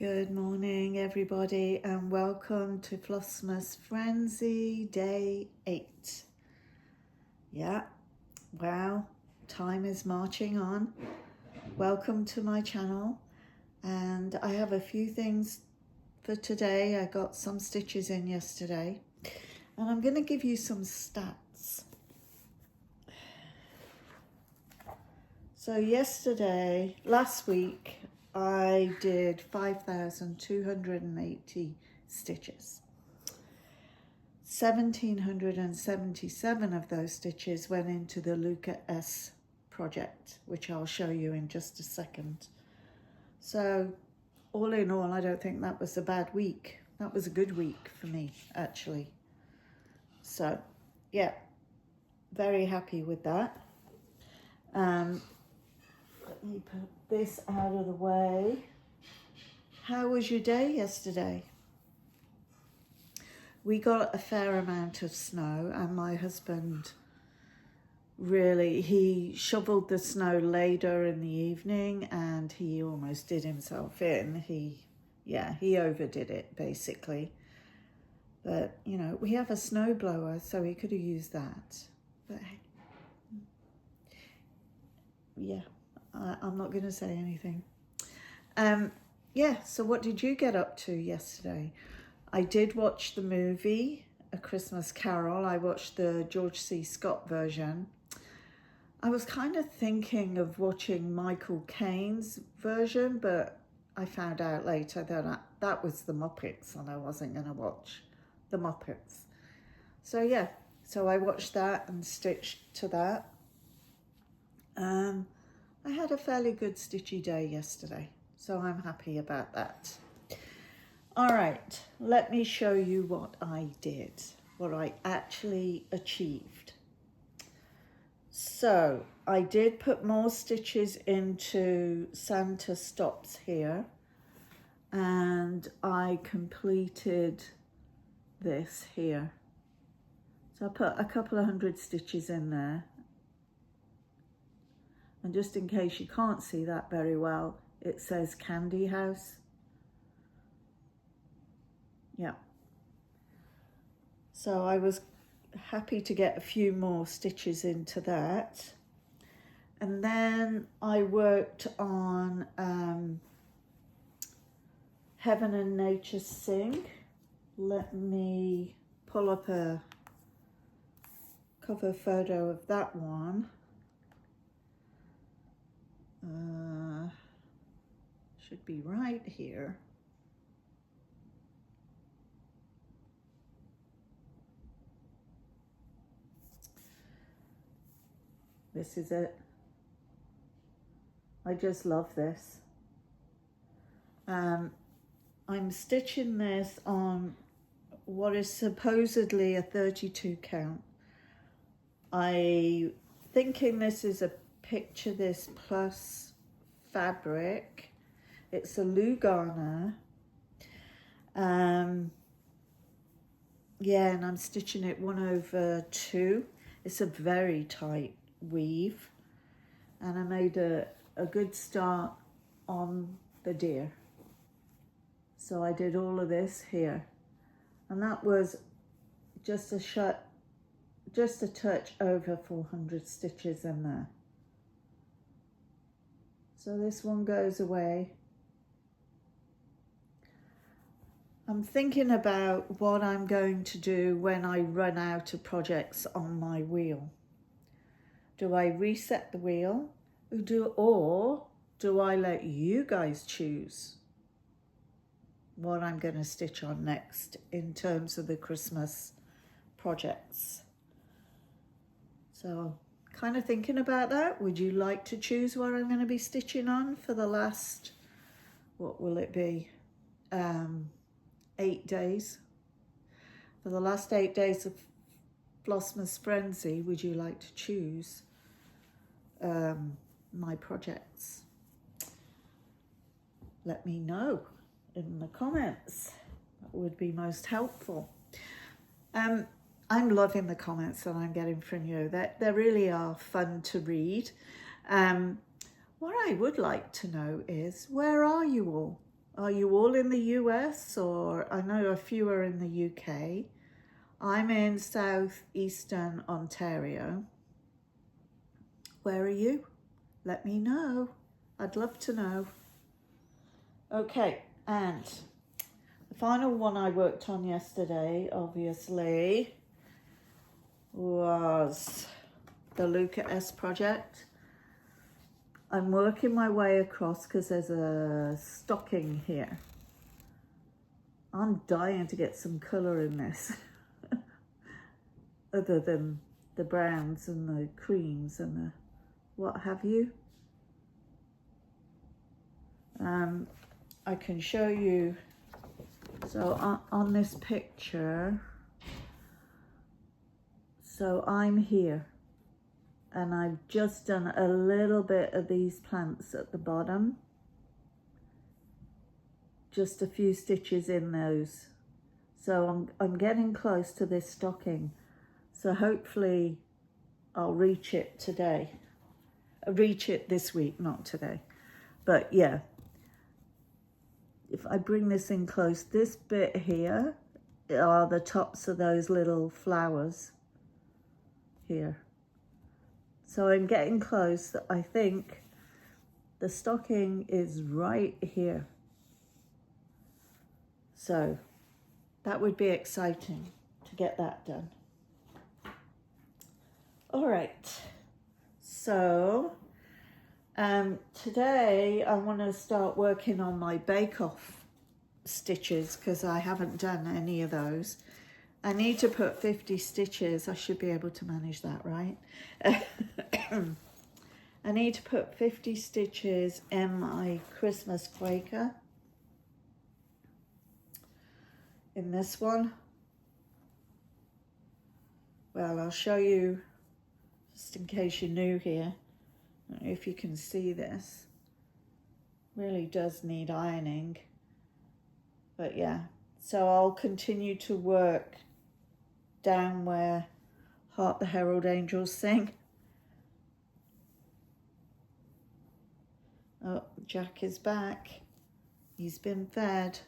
Good morning, everybody, and welcome to Flossmas Frenzy, day 8. Yeah, wow, time is marching on. Welcome to my channel, and I have a few things for today. I got some stitches in yesterday, and I'm going to give you some stats. So last week, I did 5,280 stitches. 1,777 of those stitches went into the Luca S project, which I'll show you in just a second. So all in all, I don't think that was a bad week. That was a good week for me, actually. So yeah, very happy with that. Let me put this out of the way. How was your day yesterday? We got a fair amount of snow, and my husband he shoveled the snow later in the evening, and he almost did himself in. He overdid it basically. But you know, we have a snow blower, so he could have used that. But yeah, I'm not going to say anything. So what did you get up to yesterday? I did watch the movie, A Christmas Carol. I watched the George C. Scott version. I was kind of thinking of watching Michael Caine's version, but I found out later that that was the Muppets, and I wasn't going to watch the Muppets. So yeah, so I watched that and stitched to that. I had a fairly good stitchy day yesterday, so I'm happy about that. All right, let me show you what I did, what I actually achieved. So I did put more stitches into Santa stops here, and I completed this here. So I put a couple of hundred stitches in there. And just in case you can't see that very well, it says Candy House. Yeah. So I was happy to get a few more stitches into that. And then I worked on Heaven and Nature Sing. Let me pull up a cover photo of that one. Should be right here. This is it. I just love this. I'm stitching this on what is supposedly a 32 count. I thinking this is a Picture This Plus fabric. It's a Lugana. And I'm stitching it 1/2. It's a very tight weave, and I made a good start on the deer. So I did all of this here, and that was just a touch over 400 stitches in there. So this one goes away. I'm thinking about what I'm going to do when I run out of projects on my wheel. Do I reset the wheel, or do I let you guys choose what I'm going to stitch on next in terms of the Christmas projects? So kind of thinking about that. Would you like to choose what I'm going to be stitching on for the last, what will it be, 8 days? For the last 8 days of Flossmas Frenzy, would you like to choose my projects? Let me know in the comments. That would be most helpful. I'm loving the comments that I'm getting from you. They really are fun to read. What I would like to know is, where are you all? Are you all in the US, or I know a few are in the UK. I'm in southeastern Ontario. Where are you? Let me know. I'd love to know. Okay, and the final one I worked on yesterday, obviously, was the Luca S project. I'm working my way across because there's a stocking here. I'm dying to get some colour in this, other than the browns and the creams and the what have you. I can show you, so on this picture, so I'm here and I've just done a little bit of these plants at the bottom, just a few stitches in those. So I'm getting close to this stocking, so hopefully I'll reach it today. Reach it this week, not today. But yeah, if I bring this in close, this bit here are the tops of those little flowers here. So I'm getting close. I think the stocking is right here. So that would be exciting to get that done. All right. So today I want to start working on my bake-off stitches because I haven't done any of those. I need to put 50 stitches. I should be able to manage that, right? I need to put 50 stitches in my Christmas Quaker. In this one. Well, I'll show you, just in case you're new here. I don't know if you can see this. Really does need ironing. But yeah, so I'll continue to work down where Hark the Herald Angels Sing. Oh, Jack is back. He's been fed.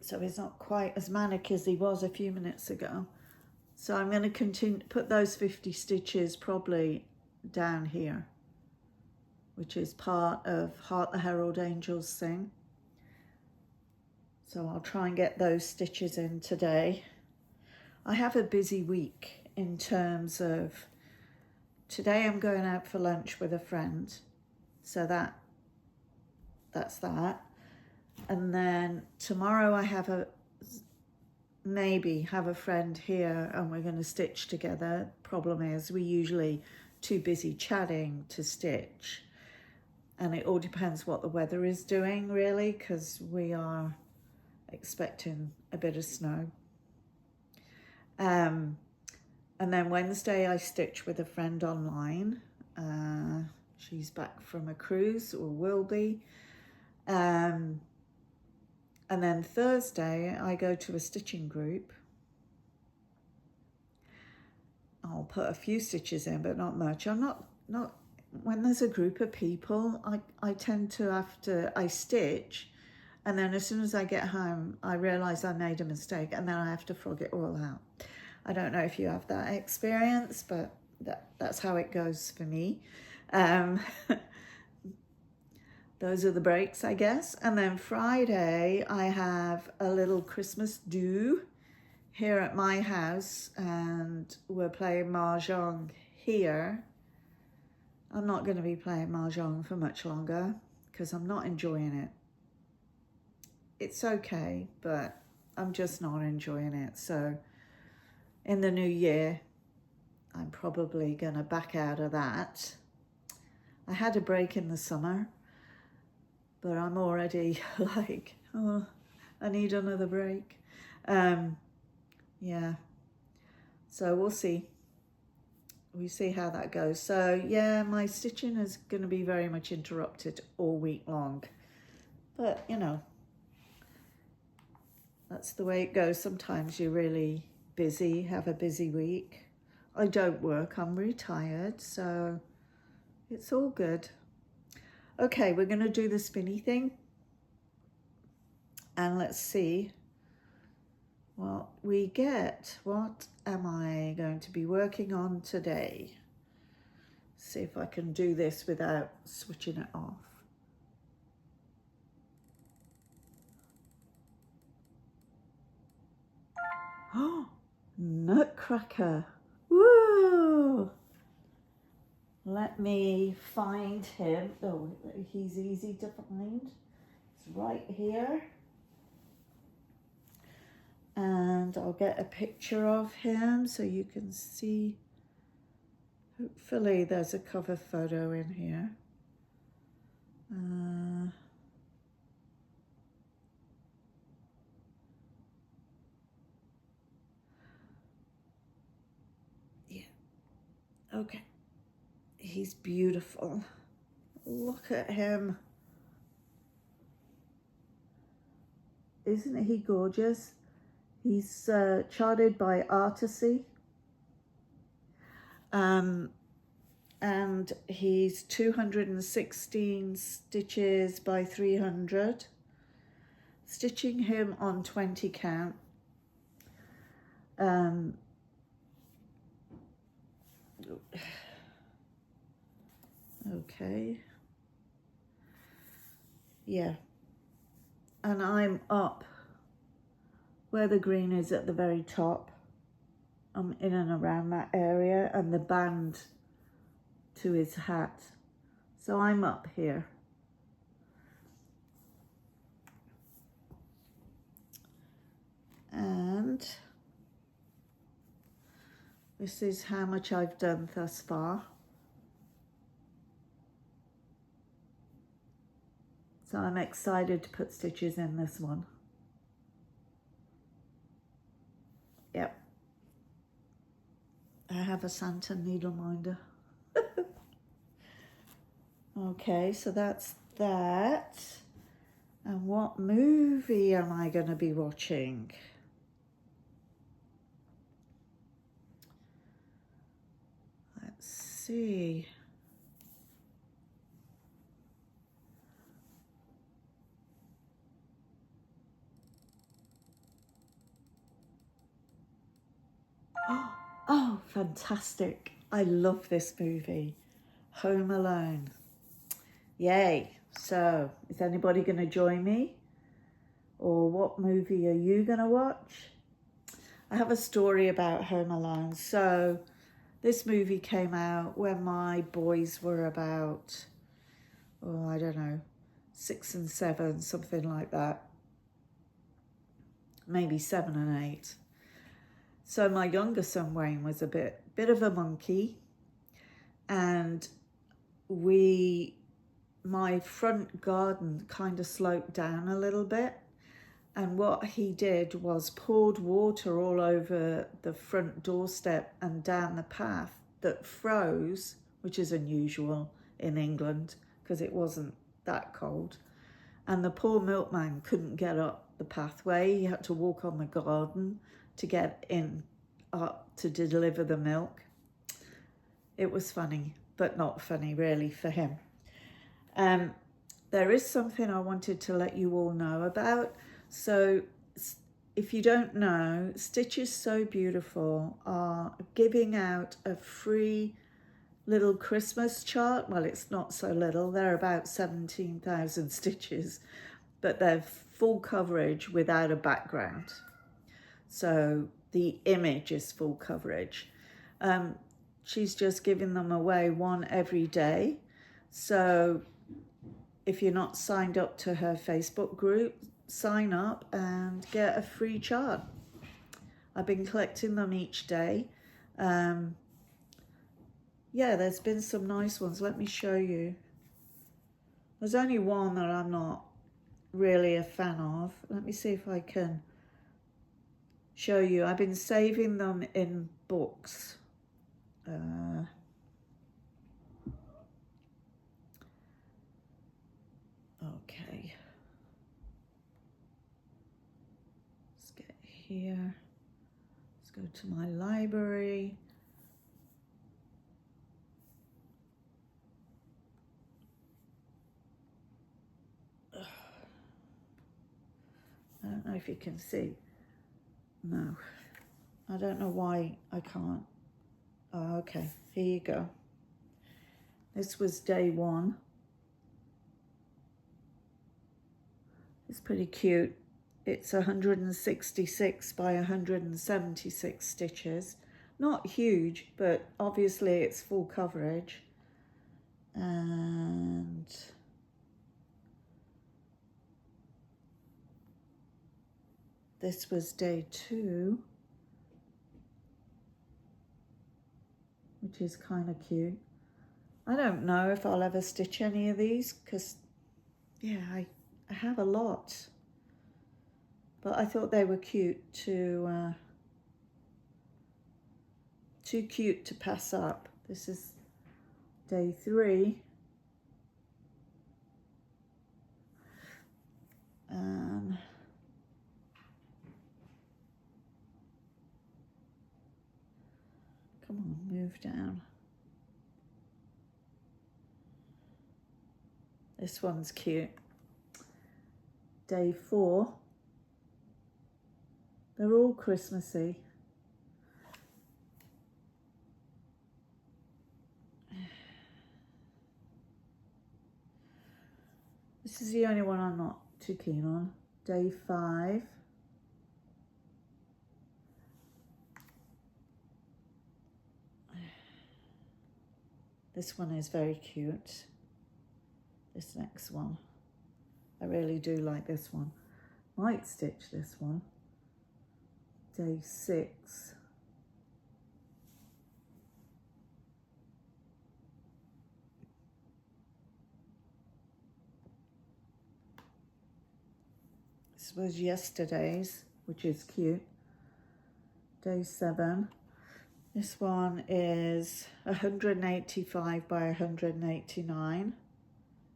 So he's not quite as manic as he was a few minutes ago. So I'm going to continue, put those 50 stitches probably down here, which is part of Hark the Herald Angels Sing. So I'll try and get those stitches in today. I have a busy week in terms of, today I'm going out for lunch with a friend. So that's that. And then tomorrow I have maybe have a friend here and we're going to stitch together. Problem is we're usually too busy chatting to stitch. And it all depends what the weather is doing, really, because we are expecting a bit of snow. And then Wednesday I stitch with a friend online. She's back from a cruise, or will be. And then Thursday I go to a stitching group. I'll put a few stitches in, but not much. I'm not when there's a group of people, I tend to I stitch, and then as soon as I get home, I realise I made a mistake, and then I have to frog it all out. I don't know if you have that experience, but that's how it goes for me. Those are the breaks, I guess. And then Friday, I have a little Christmas do here at my house, and we're playing Mahjong here. I'm not going to be playing Mahjong for much longer because I'm not enjoying it. It's okay, but I'm just not enjoying it. So in the new year, I'm probably going to back out of that. I had a break in the summer, but I'm already like, oh, I need another break. Yeah, so we'll see. We see how that goes. So yeah, my stitching is going to be very much interrupted all week long. But, you know, that's the way it goes. Sometimes you're really busy, have a busy week. I don't work, I'm retired, so it's all good. Okay, we're going to do the spinny thing. And let's see what we get. What am I going to be working on today? See if I can do this without switching it off. Oh, Nutcracker. Woo! Let me find him. Oh, he's easy to find. It's right here. And I'll get a picture of him so you can see. Hopefully there's a cover photo in here. Yeah, okay. He's beautiful. Look at him. Isn't he gorgeous? He's charted by Artisy. And he's 216 stitches by 300. Stitching him on 20 count. Okay. Yeah. And I'm up where the green is at the very top. I'm in and around that area, and the band to his hat. So I'm up here. And this is how much I've done thus far. So I'm excited to put stitches in this one. Yep. I have a Santa needle minder. Okay, so that's that. And what movie am I going to be watching? Let's see. Oh, fantastic. I love this movie. Home Alone. Yay. So, is anybody going to join me? Or what movie are you going to watch? I have a story about Home Alone. So, this movie came out when my boys were about, oh, I don't know, 6 and 7, something like that. Maybe 7 and 8. So my younger son Wayne was a bit of a monkey, and my front garden kind of sloped down a little bit, and what he did was poured water all over the front doorstep and down the path that froze, which is unusual in England because it wasn't that cold. And the poor milkman couldn't get up the pathway. He had to walk on the garden to get in up to deliver the milk. It was funny, but not funny really for him. There is something I wanted to let you all know about. So if you don't know, Stitch is So Beautiful are giving out a free little Christmas chart. Well, it's not so little. They're about 17,000 stitches, but they're full coverage without a background. So the image is full coverage. She's just giving them away one every day. So if you're not signed up to her Facebook group, sign up and get a free chart. I've been collecting them each day. Yeah, there's been some nice ones. Let me show you. There's only one that I'm not really a fan of. Let me see if I can show you. I've been saving them in books. Okay. Let's get here. Let's go to my library. I don't know if you can see. No, I don't know why I can't. Oh, okay, here you go. This was day 1. It's pretty cute. It's 166 by 176 stitches. Not huge, but obviously it's full coverage. And this was day 2, which is kind of cute. I don't know if I'll ever stitch any of these because, yeah, I have a lot. But I thought they were cute too cute to pass up. This is day 3. Come on, move down. This one's cute. Day 4. They're all Christmassy. This is the only one I'm not too keen on. Day 5. This one is very cute. This next one. I really do like this one. Might stitch this one. Day 6. This was yesterday's, which is cute. Day 7. This one is 185 by 189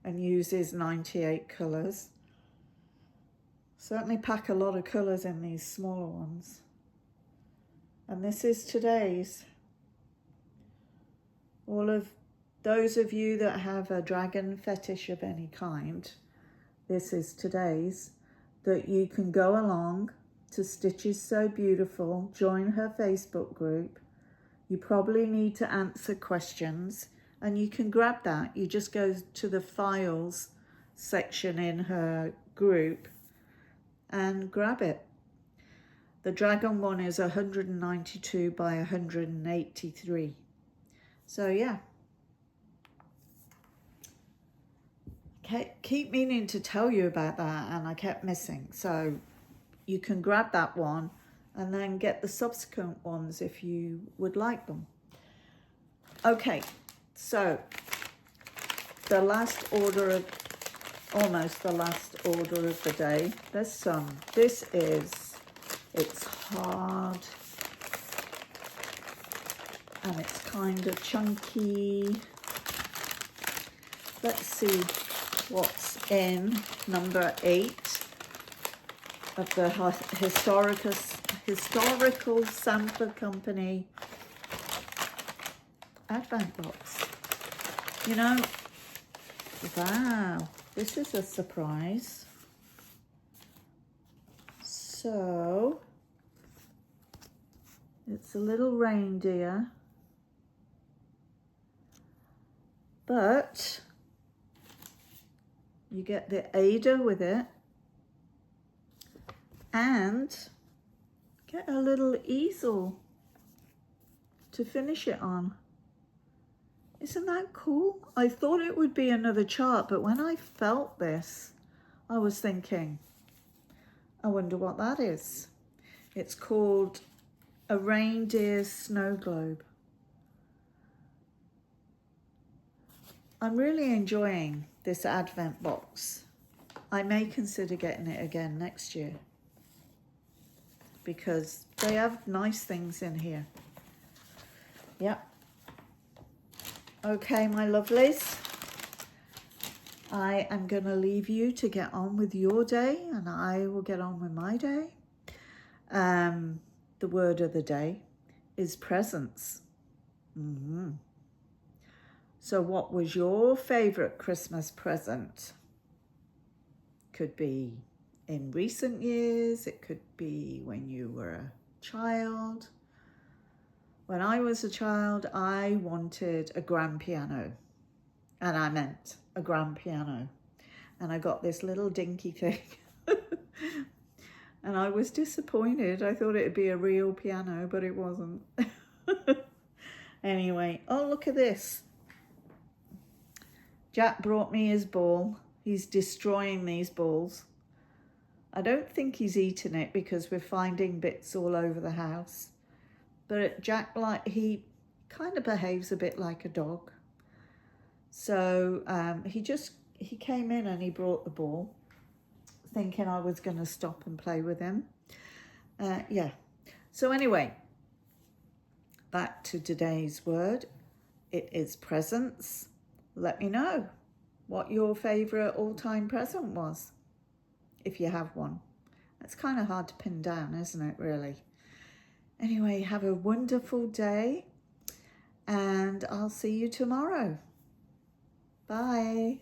and uses 98 colours. Certainly pack a lot of colours in these smaller ones. And this is today's. All of those of you that have a dragon fetish of any kind, this is today's, that you can go along to Stitches So Beautiful, join her Facebook group. You probably need to answer questions and you can grab that. You just go to the files section in her group and grab it. The dragon one is 192 by 183. So yeah. Keep meaning to tell you about that and I kept missing. So you can grab that one and then get the subsequent ones if you would like them. Okay, so the last order of, almost the last order of the day. There's some. This is, it's hard and it's kind of chunky. Let's see what's in number 8 of the Historical Sampler Company advent box. You know, wow, this is a surprise. So, it's a little reindeer, but you get the Ada with it and get a little easel to finish it on. Isn't that cool? I thought it would be another chart, but when I felt this, I was thinking, I wonder what that is. It's called a reindeer snow globe. I'm really enjoying this advent box. I may consider getting it again next year because they have nice things in here. Yep. Okay, my lovelies. I am going to leave you to get on with your day and I will get on with my day. The word of the day is presents. So what was your favourite Christmas present? Could be in recent years. It could be when you were a child. When I was a child, I wanted a grand piano, and I meant a grand piano. And I got this little dinky thing. And I was disappointed. I thought it'd be a real piano, but it wasn't. Anyway, oh, look at this. Jack brought me his ball. He's destroying these balls. I don't think he's eaten it because we're finding bits all over the house. But Jack, he kind of behaves a bit like a dog. So he came in and he brought the ball, thinking I was going to stop and play with him. Yeah. So anyway, back to today's word. It is presents. Let me know what your favourite all-time present was, if you have one. It's kind of hard to pin down, isn't it, really? Anyway, have a wonderful day, and I'll see you tomorrow. Bye.